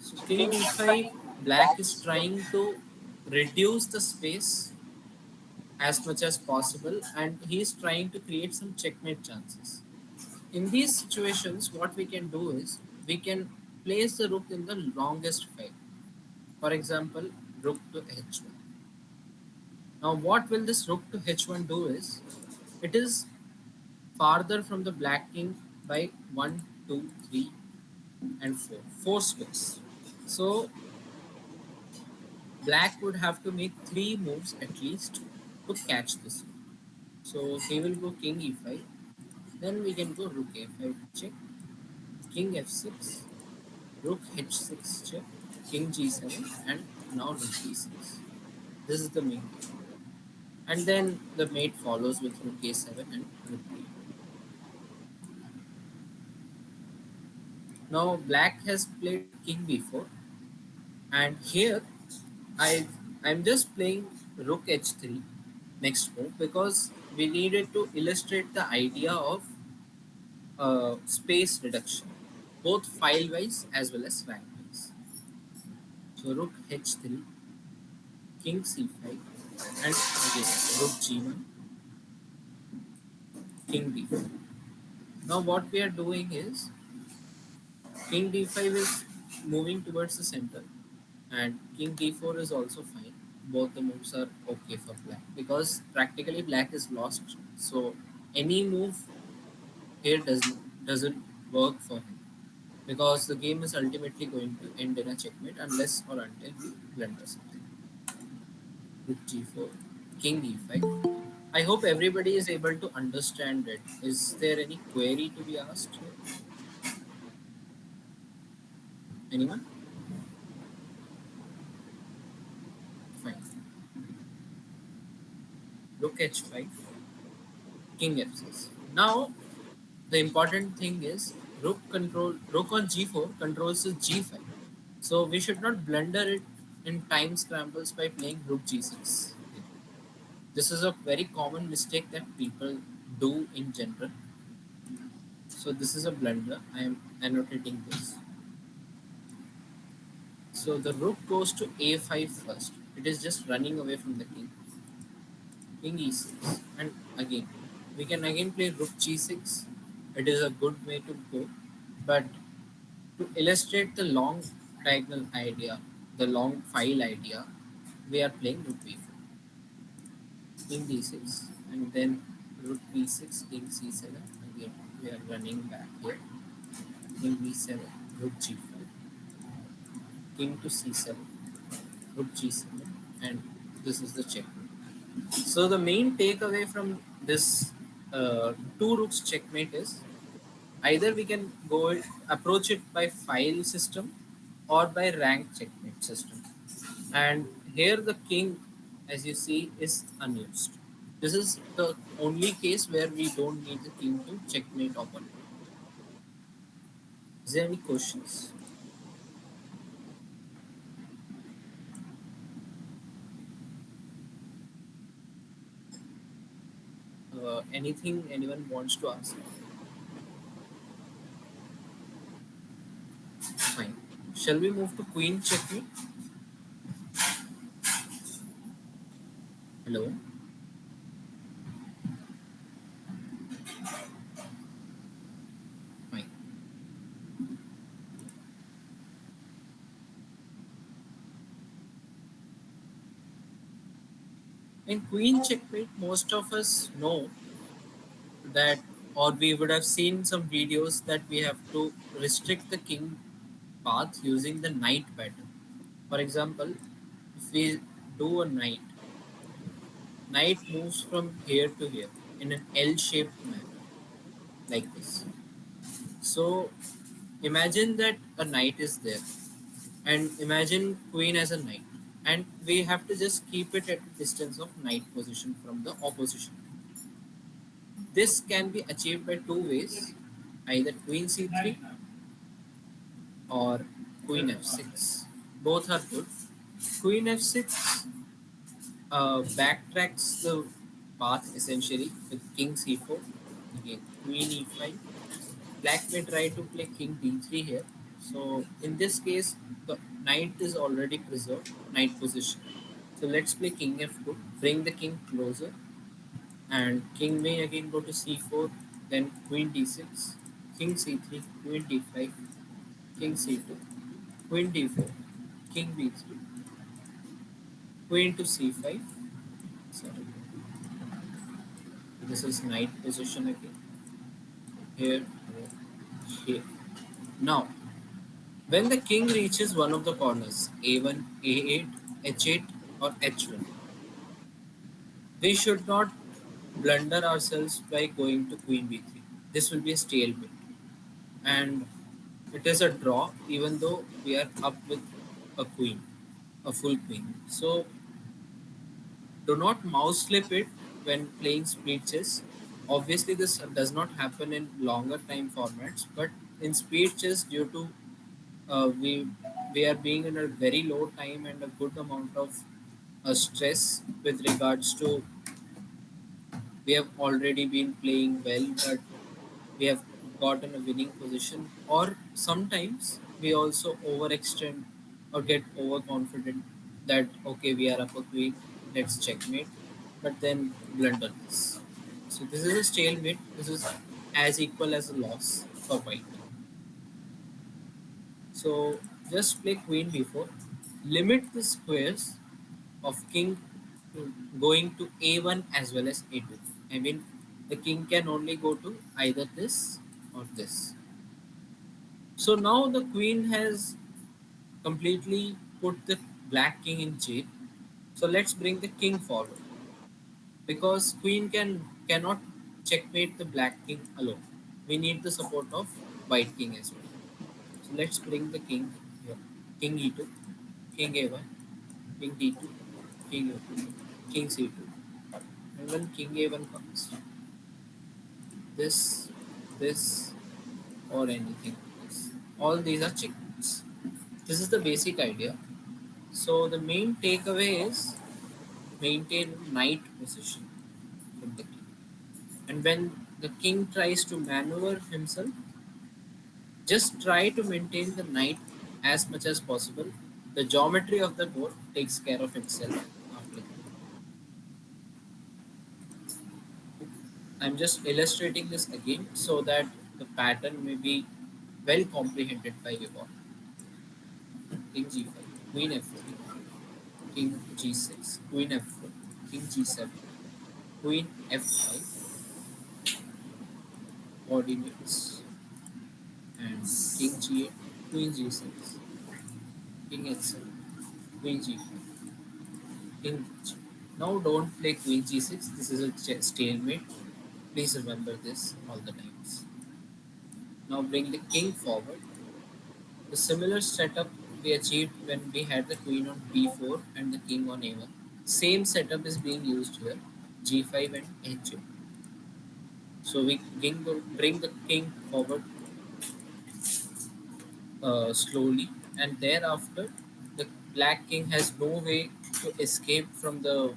So king d5, black is trying to reduce the space as much as possible, and he is trying to create some checkmate chances. In these situations, what we can do is we can place the rook in the longest file. For example, rook to h1. Now, what will this rook to h1 do is it is farther from the black king by 1, 2, 3, and 4. 4 squares. So, black would have to make 3 moves at least to catch this. So, he will go king e5. Then we can go rook a5 check, king f6, rook h6 check, king g7, and now rook d6. This is the main game. And then the mate follows with rook a7 and rook d8. Now black has played king b4, and here I I'm just playing rook h3 next move because we needed to illustrate the idea of space reduction, both file wise as well as rank wise. So rook h3, king c5, and again rook g1, king d4. Now what we are doing is king d5 is moving towards the center, and king d4 is also fine. Both the moves are okay for black because practically black is lost. So any move here doesn't work for him because the game is ultimately going to end in a checkmate unless or until he blunders something. Rook g4, king e5. I hope everybody is able to understand it. Is there any query to be asked here? Anyone? Fine. Rook h5, king f6. Now the important thing is rook on g4 controls the g5. So we should not blunder it in time scrambles by playing rook g6. This is a very common mistake that people do in general. So this is a blunder. I am annotating this. So the rook goes to a5 first. It is just running away from the king. King e6, and again we can again play rook g6. It is a good way to go, but to illustrate the long diagonal idea, the long file idea, we are playing rook b4, king d6, and then rook b6, king c7. Again we are running back here. King b7, rook g5, king to c7, rook g7, and this is the check. So the main takeaway from this two rooks checkmate is either we can approach it by file system or by rank checkmate system. And here the king, as you see, is unused. This is the only case where we don't need the king to checkmate opponent. Is there any questions? Anything anyone wants to ask? Fine. Shall we move to queen checkmate? Hello. Fine. In queen checkmate, most of us know that, or we would have seen some videos that we have to restrict the king path using the knight pattern. For example, if we do a knight, knight moves from here to here in an L-shaped manner, like this. So imagine that a knight is there, and imagine queen as a knight, and we have to just keep it at a distance of knight position from the opposition. This can be achieved by two ways, either queen c3 or queen f6. Both are good. Queen f6 backtracks the path essentially with king c4. Again, queen e5. Black may try to play king d3 here. So in this case, the knight is already preserved, knight position. So let's play king f2, bring the king closer, and king may again go to c4, then queen d6, king c3, queen d5, king c2, queen d4, king b3, queen to c5. Sorry, this is knight position again. Here, here. Now, when the king reaches one of the corners, a1, a8, h8, or h1, we should not blunder ourselves by going to queen b3. This will be a stalemate, and it is a draw even though we are up with a queen, a full queen. So do not mouse slip it when playing speed chess. Obviously, this does not happen in longer time formats, but in speed chess, due to we are being in a very low time and a good amount of stress with regards to we have already been playing well, but we have gotten a winning position, or sometimes we also overextend or get overconfident that okay, we are up a queen, let's checkmate, but then blunder this. So this is a stalemate. This is as equal as a loss for white. So just play queen before. Limit the squares of king to going to a1 as well as a2. I mean, the king can only go to either this or this. So now the queen has completely put the black king in jail. So let's bring the king forward because queen cannot checkmate the black king alone. We need the support of white king as well. So let's bring the king here. King e2, king a1, king d2, king e2, king c2. And when king a1 comes, this, this, or anything else. All these are checkmates. This is the basic idea. So the main takeaway is maintain knight position from the king. And when the king tries to maneuver himself, just try to maintain the knight as much as possible. The geometry of the board takes care of itself after that. I'm just illustrating this again so that the pattern may be well comprehended by you all. King g5, queen f3, king g6, queen f4, king g7, queen f5, coordinates, and king g8, queen g6, king h7, queen g5, king g. Now don't play queen g6. This is a stalemate. Please remember this all the times. Now bring the king forward. The similar setup we achieved when we had the queen on b4 and the king on a1. Same setup is being used here, g5 and h8. So we bring the king forward slowly, and thereafter the black king has no way to escape from the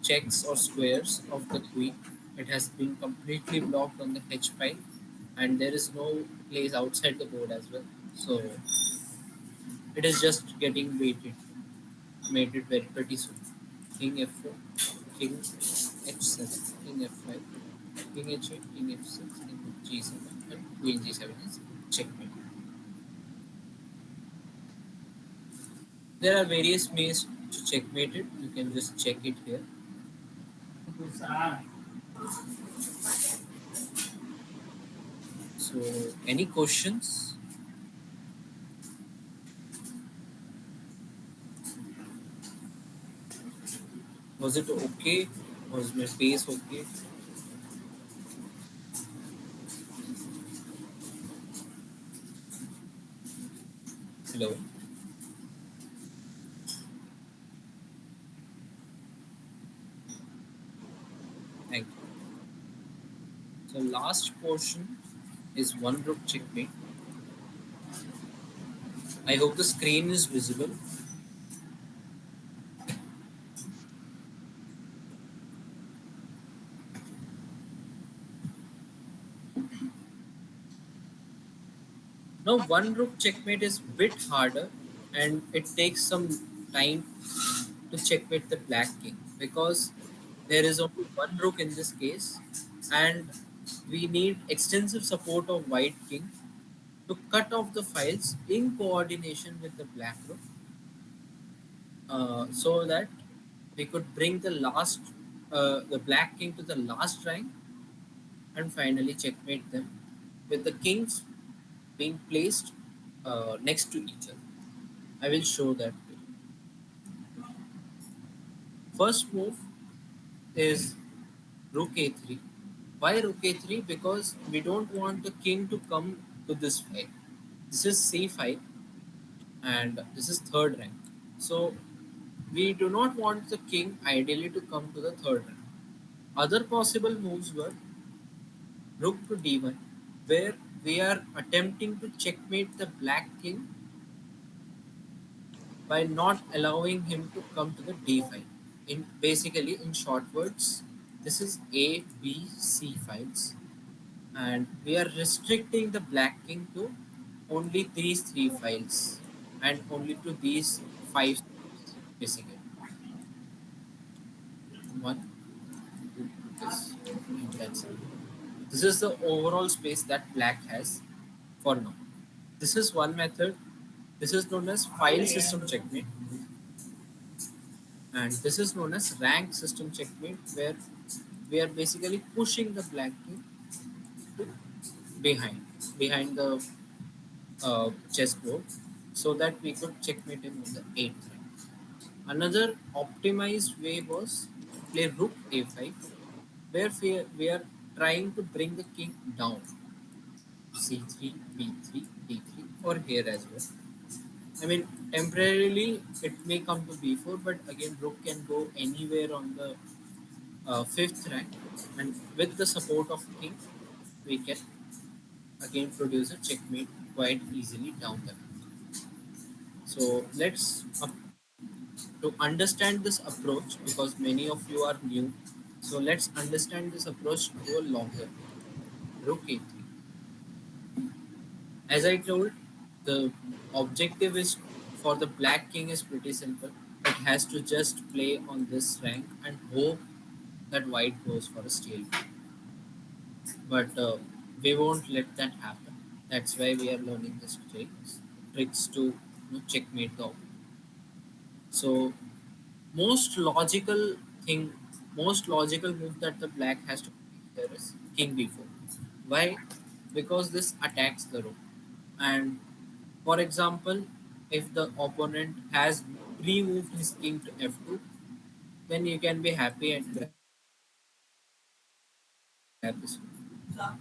checks or squares of the queen. It has been completely blocked on the h file, and there is no place outside the board as well. So it is just getting mated very pretty soon. King f4, king h7, king f5, king h8, king f6, king g7, and queen g7 is checkmate. There are various ways to checkmate it. You can just check it here. So, any questions? Was it okay? Was my face okay? Hello. Thank you. So, last portion is one rook checkmate. I hope the screen is visible. Now, one rook checkmate is bit harder, and it takes some time to checkmate the black king because there is only one rook in this case, and we need extensive support of white king to cut off the files in coordination with the black rook, so that we could bring the black king to the last rank and finally checkmate them with the kings being placed next to each other. I will show that to you. First move is rook a3. Why rook a3? Because we don't want the king to come to this file. This is c5 and this is third rank. So we do not want the king ideally to come to the third rank. Other possible moves were rook to d1, where we are attempting to checkmate the black king by not allowing him to come to the d5. In basically, in short words, this is A, B, C files, and we are restricting the black king to only these three files and only to these five steps, basically. One, two, this, and that's it. This is the overall space that black has for now. This is one method. This is known as file system checkmate, and this is known as rank system checkmate, where we are basically pushing the black king to behind the chessboard so that we could checkmate him on the 8th rank. Another optimized way was play rook a5, where we are trying to bring the king down c3, b3, d3, or here as well. I mean, temporarily it may come to b4, but again, rook can go anywhere on the fifth rank, and with the support of king, we can again produce a checkmate quite easily down the rank. So let's to understand this approach because many of you are new. So let's understand this approach to a longer rook a3. As I told, the objective is for the black king is pretty simple. It has to just play on this rank and hope that white goes for a steal. But we won't let that happen. That's why we are learning these tricks to checkmate the opponent. So most logical thing, most logical move that the black has to play here is king b4. Why? Because this attacks the rook. And for example, if the opponent has pre-moved his king to f2, then you can be happy and grab this rook.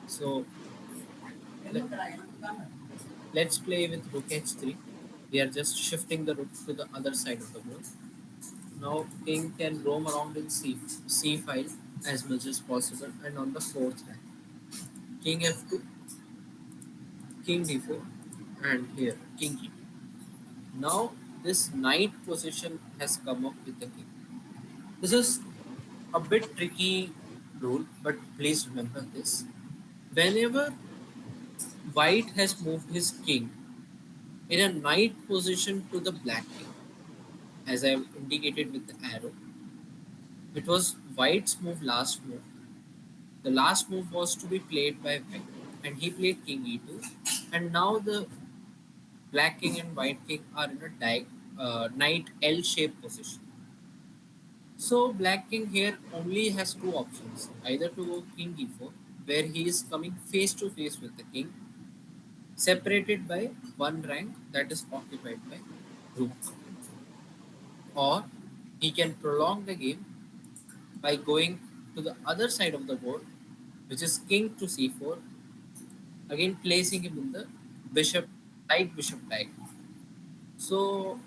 So let's play with rook h3. We are just shifting the rook to the other side of the board. Now king can roam around in c file as much as possible, and on the fourth rank, king f2, king d4, and here king e2. Now this knight position has come up with the king. This is a bit tricky rule, but please remember this. Whenever white has moved his king in a knight position to the black king, as I have indicated with the arrow, it was white's last move. The last move was to be played by white, and he played king e2, and now the black king and white king are in a knight L-shaped position. So black king here only has two options: either to go king e4, where he is coming face to face with the king, separated by one rank that is occupied by rook, or he can prolong the game by going to the other side of the board, which is king to c4, again placing him in the bishop knight bishop diagonal. So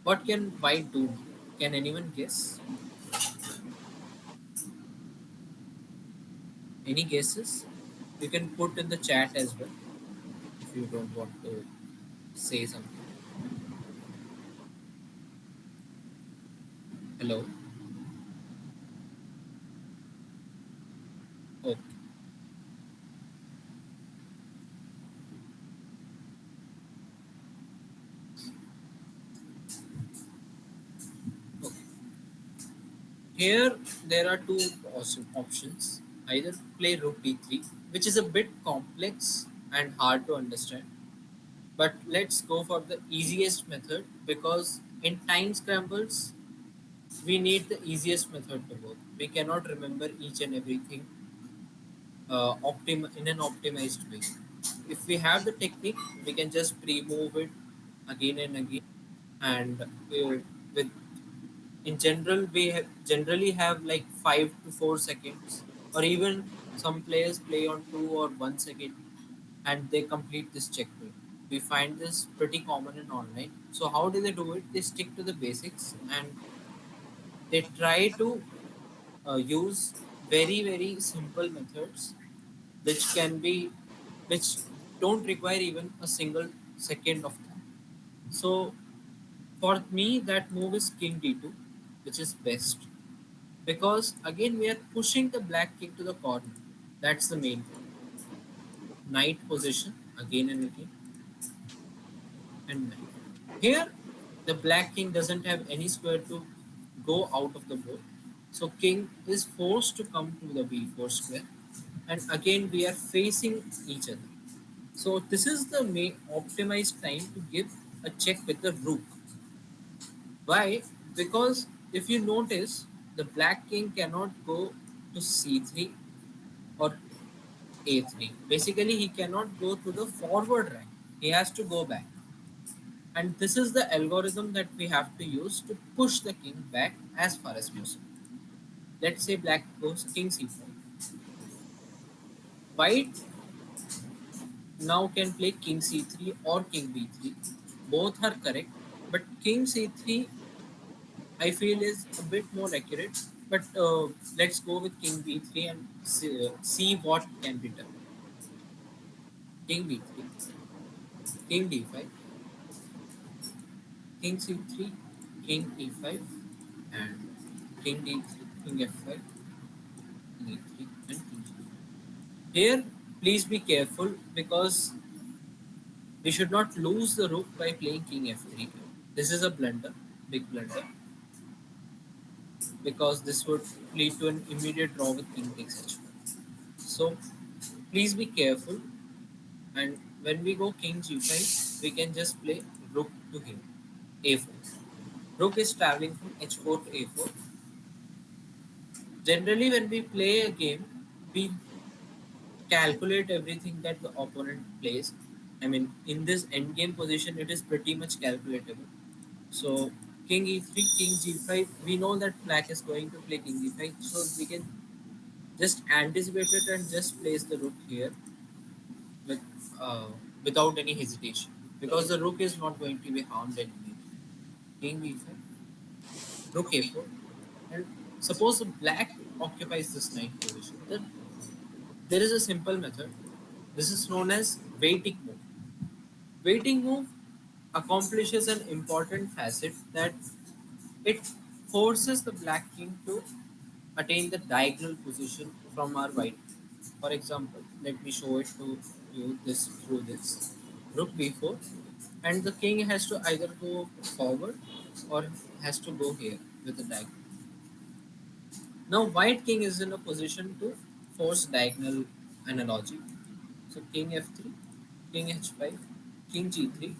what can white do now? Can anyone guess? Any guesses? You can put in the chat as well if you don't want to say something. Hello. Okay. Here there are two awesome options. Either play rook d3, which is a bit complex and hard to understand. But let's go for the easiest method because in time scrambles, we need the easiest method to work. We cannot remember each and everything in an optimized way. If we have the technique, we can just pre-move it again and again. And with in general, generally have like 5 to 4 seconds, or even some players play on 2 or 1 second, and they complete this checkmate. We find this pretty common in online. So how do they do it? They stick to the basics and they try to use very simple methods which can be which don't require even a single second of time. So for me, that move is king d2, which is best because again we are pushing the black king to the corner. That's the main point. Knight position again and again, and knight. Here, the black king doesn't have any square to go out of the board, so king is forced to come to the b4 square, and again we are facing each other. So this is the main optimized time to give a check with the rook. Why? Because if you notice, the black king cannot go to c3 or a3. Basically, he cannot go to the forward rank. He has to go back. And this is the algorithm that we have to use to push the king back as far as possible. Let's say black goes king c5. White now can play king c3 or king b3. Both are correct, but king c3 I feel is a bit more accurate. But let's go with king b3 and see what can be done. King b3, king d5, king c3, king e5, and king d3, king f5, king e3, and king g5. Here, please be careful because we should not lose the rook by playing king f3. This is a blunder, big blunder, because this would lead to an immediate draw with king takes h4. So please be careful. And when we go king g5, we can just play rook to here, a4. Rook is traveling from h4 to a4. Generally, when we play a game, we calculate everything that the opponent plays. I mean, in this endgame position, it is pretty much calculatable. So, king e3, king g5, we know that black is going to play king e5, so we can just anticipate it and just place the rook here with, uh, without any hesitation because the rook is not going to be harmed anyway. King b5, rook a4, and suppose the black occupies this knight position, then there is a simple method. This is known as waiting move. Waiting move accomplishes an important facet that it forces the black king to attain the diagonal position from our white. For example, let me show it to you this through this. Rook b4, and the king has to either go forward or has to go here with the diagonal. Now white king is in a position to force diagonal analogy. So king f3, king h5, king g3,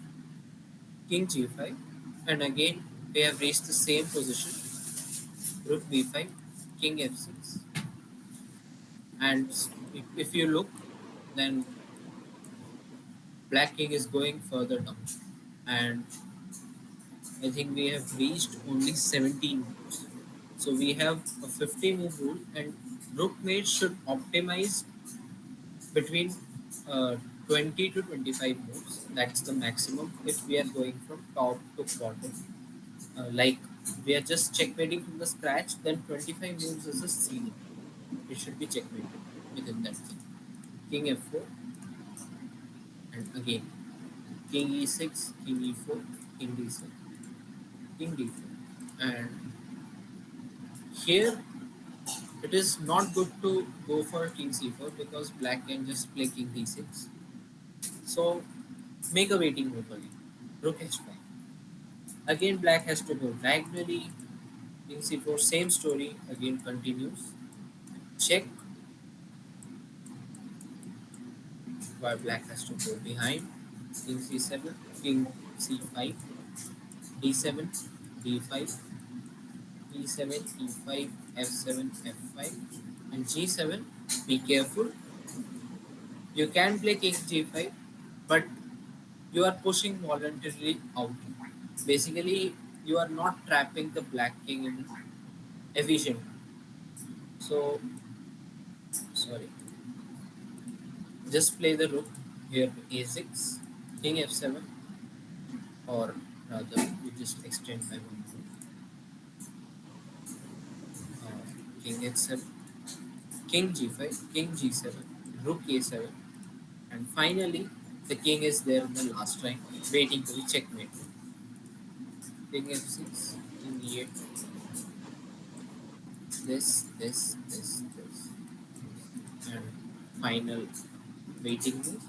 king g5, and again we have reached the same position. Rook b5, king f6, and if you look, then black king is going further down, and I think we have reached only 17 moves. So we have a 50 move rule, and rook mate should optimize between uh, 20 to 25 moves. That's the maximum if we are going from top to bottom. Like we are just checkmating from the scratch, then 25 moves is a ceiling. It should be checkmated within that thing. King f4, and again king e6, king e4, king d6, king d4. And here it is not good to go for king c4 because black can just play king d6. So make a waiting move again. Rook h5. Again black has to go diagonally, King c4, same story again continues. Check, while black has to go behind. King c7, king c5, d7, d5, e7, e5, f7, f5, and g7. Be careful. You can play king g5, but you are pushing voluntarily out. Basically, you are not trapping the black king in efficient. So, sorry. Just play the rook here to a6, king f7, or rather, you just extend by one rook. King h7, king g5, king g7, rook a7, and finally, the king is there in the last line, waiting to be checkmate. King f6, king e8, this, and final waiting move,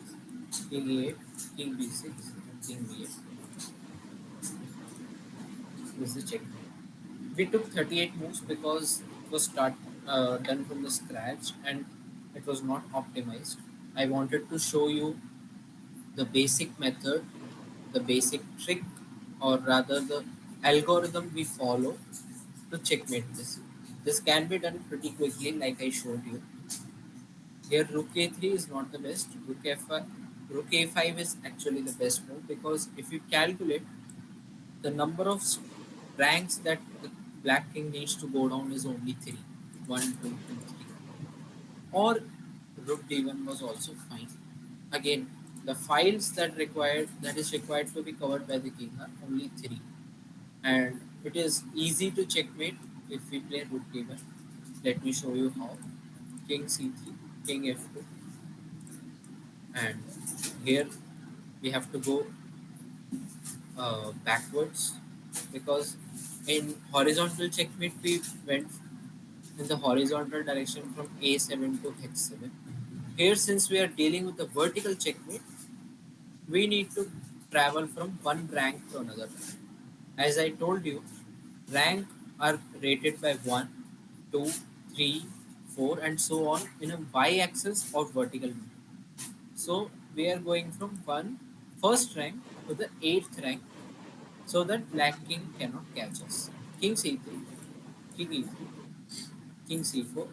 king e8, king b6, and king b8. This is the checkmate. We took 38 moves because it was done from the scratch and it was not optimized. I wanted to show you the basic method, the basic trick, or rather the algorithm we follow to checkmate this. This can be done pretty quickly, like I showed you. Here, rook a3 is not the best. Rook a5 is actually the best move because if you calculate the number of ranks that the black king needs to go down is only three. One, two, two, three. Or rook d1 was also fine. Again, the files that is required to be covered by the king are only three. And it is easy to checkmate if we play rook d1. Let me show you how. King c3, king f2, and here we have to go backwards because in horizontal checkmate we went in the horizontal direction from a7 to h7. Here, since we are dealing with the vertical checkmate, we need to travel from one rank to another rank. As I told you, rank are rated by 1, 2, 3, 4, and so on in a y-axis or vertical manner. So we are going from one first rank to the eighth rank so that black king cannot catch us. King c3, king e3, king c4.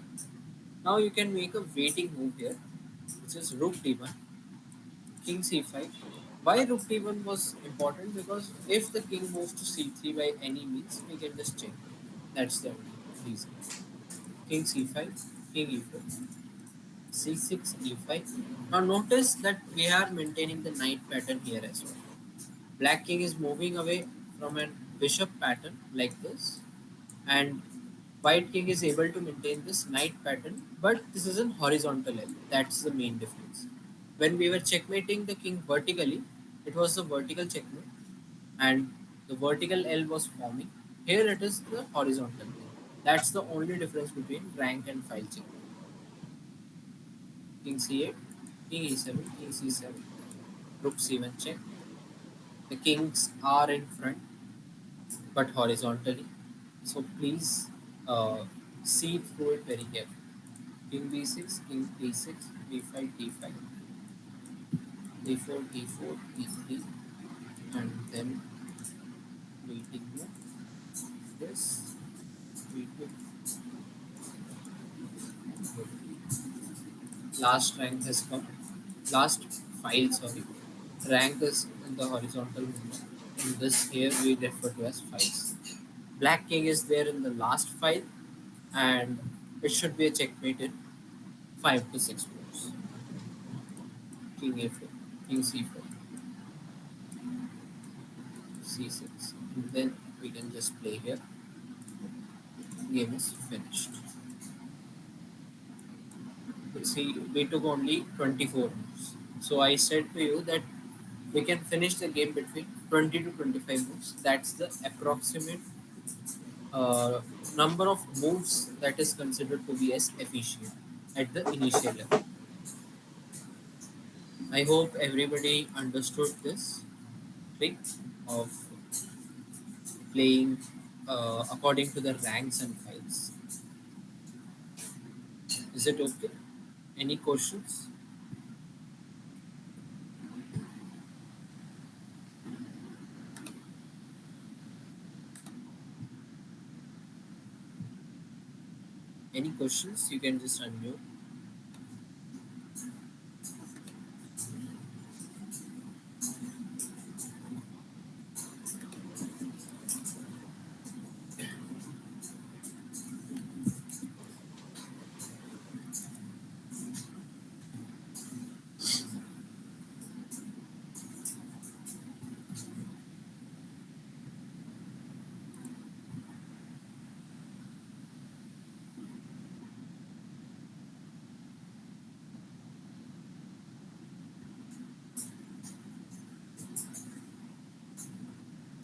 Now you can make a waiting move here, which is rook d1, king c5. Why rook d1 was important? Because if the king moves to c3 by any means, we can just check. That's the reason. King c5, king e4, c6, e5. Now notice that we are maintaining the knight pattern here as well. Black king is moving away from a bishop pattern like this, and white king is able to maintain this knight pattern, but this is an horizontal L. That's the main difference. When we were checkmating the king vertically, it was the vertical checkmate, and the vertical L was forming. Here it is the horizontal L. That's the only difference between rank and file checkmate. King c8, king e7, king c7, rook c1 check. The kings are in front, but horizontally. So please see through it very carefully. King b6, king d6, d5, d5, d4, d4, d3, and then waiting move. This, waiting. Last rank has come. Last file, sorry. Rank is in the horizontal movement. In this here we refer to as files. Black king is there in the last file, and it should be a checkmate in 5 to 6 moves. King a4, king c4, c6. And then we can just play here. Game is finished. You see, we took only 24 moves. So I said to you that we can finish the game between 20 to 25 moves. That's the approximate uh, number of moves that is considered to be as efficient at the initial level. I hope everybody understood this trick of playing according to the ranks and files. Is it okay? Any questions? Any questions? You can just unmute.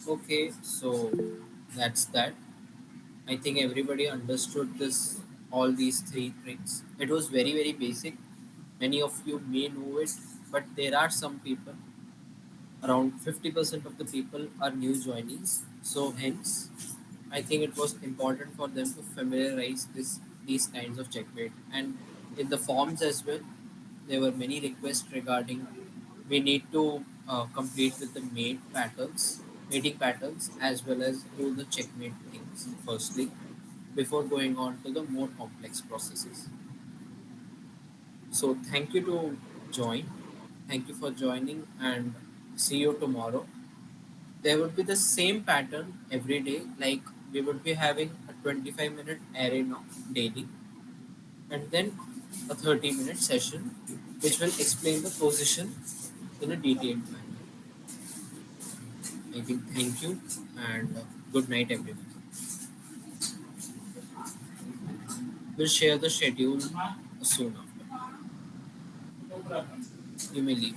Okay, so that's that. I think everybody understood this, all these three tricks. It was very, very basic. Many of you may know it, but there are some people, around 50% of the people are new joinees. So hence, I think it was important for them to familiarize these kinds of checkmate. And in the forms as well, there were many requests regarding we need to complete with the mating patterns, as well as do the checkmate things firstly before going on to the more complex processes. So thank you to join. Thank you for joining and see you tomorrow. There would be the same pattern every day, like we would be having a 25-minute array now daily, and then a 30-minute session which will explain the position in a detailed manner. I think thank you and good night everyone. We'll share the schedule soon after. You may leave.